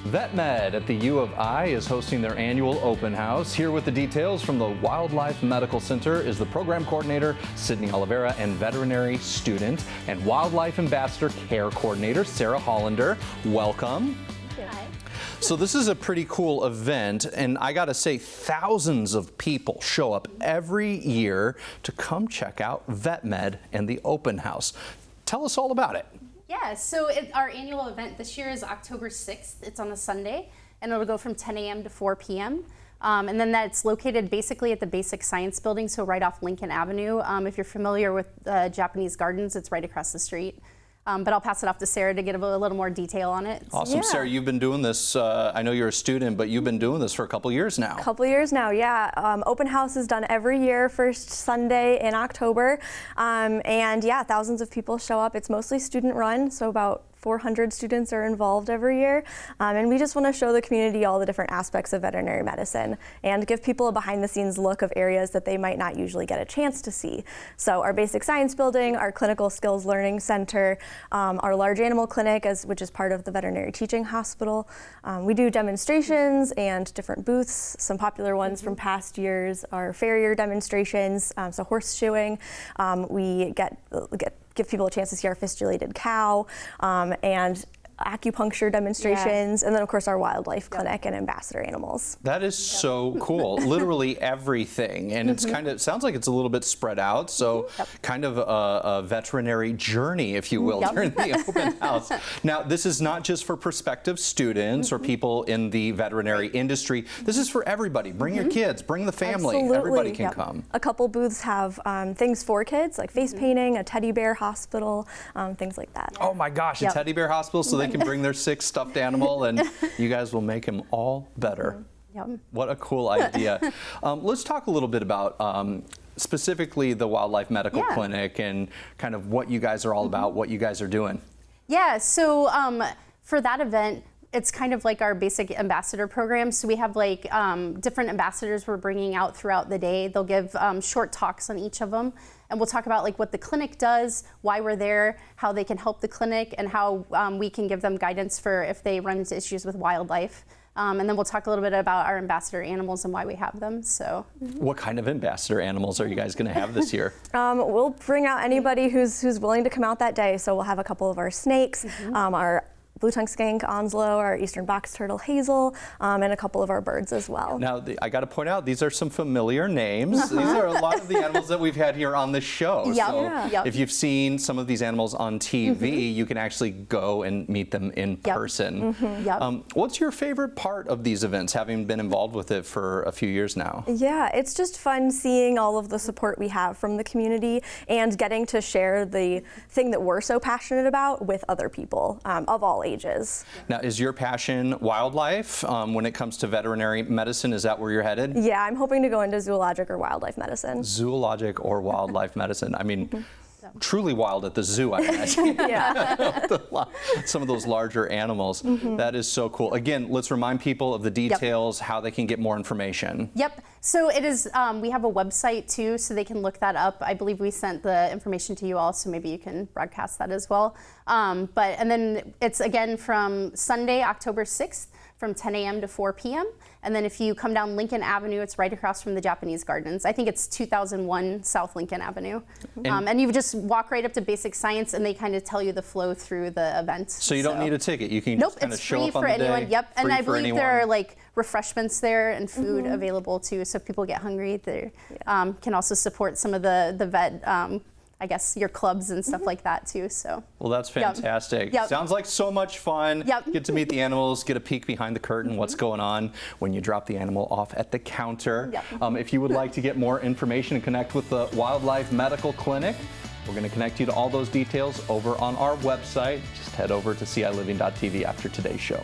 VetMed at the U of I is hosting their annual open house. Here with the details from the Wildlife Medical Center is the program coordinator, Sydney Oliveira, and veterinary student and wildlife ambassador care coordinator, Sarah Hollander. Welcome. Hi. So this is a pretty cool event, and I gotta say, thousands of people show up every year to come check out VetMed and the open house. Tell us all about it. Yeah, so our annual event this year is October 6th. It's on a Sunday, and it'll go from 10 a.m. to 4 p.m. And then that's located basically at the Basic Science Building, so right off Lincoln Avenue. If you're familiar with Japanese Gardens, it's right across the street. But I'll pass it off to Sarah to get a little more detail on it. Awesome. Yeah. Sarah, you've been doing this, I know you're a student, but you've been doing this for a couple years now. Yeah. Open house is done every year, first Sunday in October. And yeah, thousands of people show up. It's mostly student run, so about 400 students are involved every year. And we just want to show the community all the different aspects of veterinary medicine and give people a behind the scenes look of areas that they might not usually get a chance to see. So our Basic Science Building, our Clinical Skills Learning Center, our large animal clinic, which is part of the Veterinary Teaching Hospital. We do demonstrations and different booths. Some popular ones from past years are farrier demonstrations, so horseshoeing. We give people a chance to see our fistulated cow, and acupuncture demonstrations, and then of course our wildlife clinic and ambassador animals. That is so cool. Literally everything, and it's sounds like it's a little bit spread out, so kind of a veterinary journey, if you will, during the open house. Now, this is not just for prospective students or people in the veterinary industry. This is for everybody. Bring your kids, bring the family. Absolutely. Everybody can come. A couple booths have things for kids, like face painting, a teddy bear hospital, things like that. Oh my gosh, a teddy bear hospital, so they can bring their sick stuffed animal and you guys will make him all better. What a cool idea. Let's talk a little bit about specifically the Wildlife Medical Clinic and kind of what you guys are all about, what you guys are doing. Yeah, so for that event, it's kind of like our basic ambassador program. So we have like different ambassadors we're bringing out throughout the day. They'll give short talks on each of them. And we'll talk about like what the clinic does, why we're there, how they can help the clinic, and how we can give them guidance for if they run into issues with wildlife. And then we'll talk a little bit about our ambassador animals and why we have them. So, what kind of ambassador animals are you guys going to have this year? We'll bring out anybody who's willing to come out that day. So we'll have a couple of our snakes, our blue-tongued skink, Onslow, our eastern box turtle, Hazel, and a couple of our birds as well. Now, I got to point out, these are some familiar names. These are a lot of the animals that we've had here on this show. So if you've seen some of these animals on TV, you can actually go and meet them in person. What's your favorite part of these events, having been involved with it for a few years now? Yeah, it's just fun seeing all of the support we have from the community and getting to share the thing that we're so passionate about with other people of all ages. Now, is your passion wildlife when it comes to veterinary medicine? Is that where you're headed? Yeah, I'm hoping to go into zoologic or wildlife medicine. Zoologic or wildlife medicine. I mean, truly wild at the zoo, I imagine. Some of those larger animals. That is so cool. Again, let's remind people of the details, how they can get more information. So it is, we have a website too, so they can look that up. I believe we sent the information to you all, so maybe you can broadcast that as well. And then it's again from Sunday, October 6th, from 10 a.m. to 4 p.m. And then if you come down Lincoln Avenue, it's right across from the Japanese Gardens. I think it's 2001 South Lincoln Avenue. And you just walk right up to Basic Science, and they kind of tell you the flow through the event. So you don't need a ticket. You can just kind of show up on the day. Nope, it's free for anyone. And I believe there are like refreshments there and food available too. So if people get hungry, they can also support some of the vet I guess your clubs and stuff like that too. So. Well, that's fantastic. Sounds like so much fun. Get to meet the animals, get a peek behind the curtain, what's going on when you drop the animal off at the counter. If you would like to get more information and connect with the Wildlife Medical Clinic, we're going to connect you to all those details over on our website. Just head over to ciLiving.tv after today's show.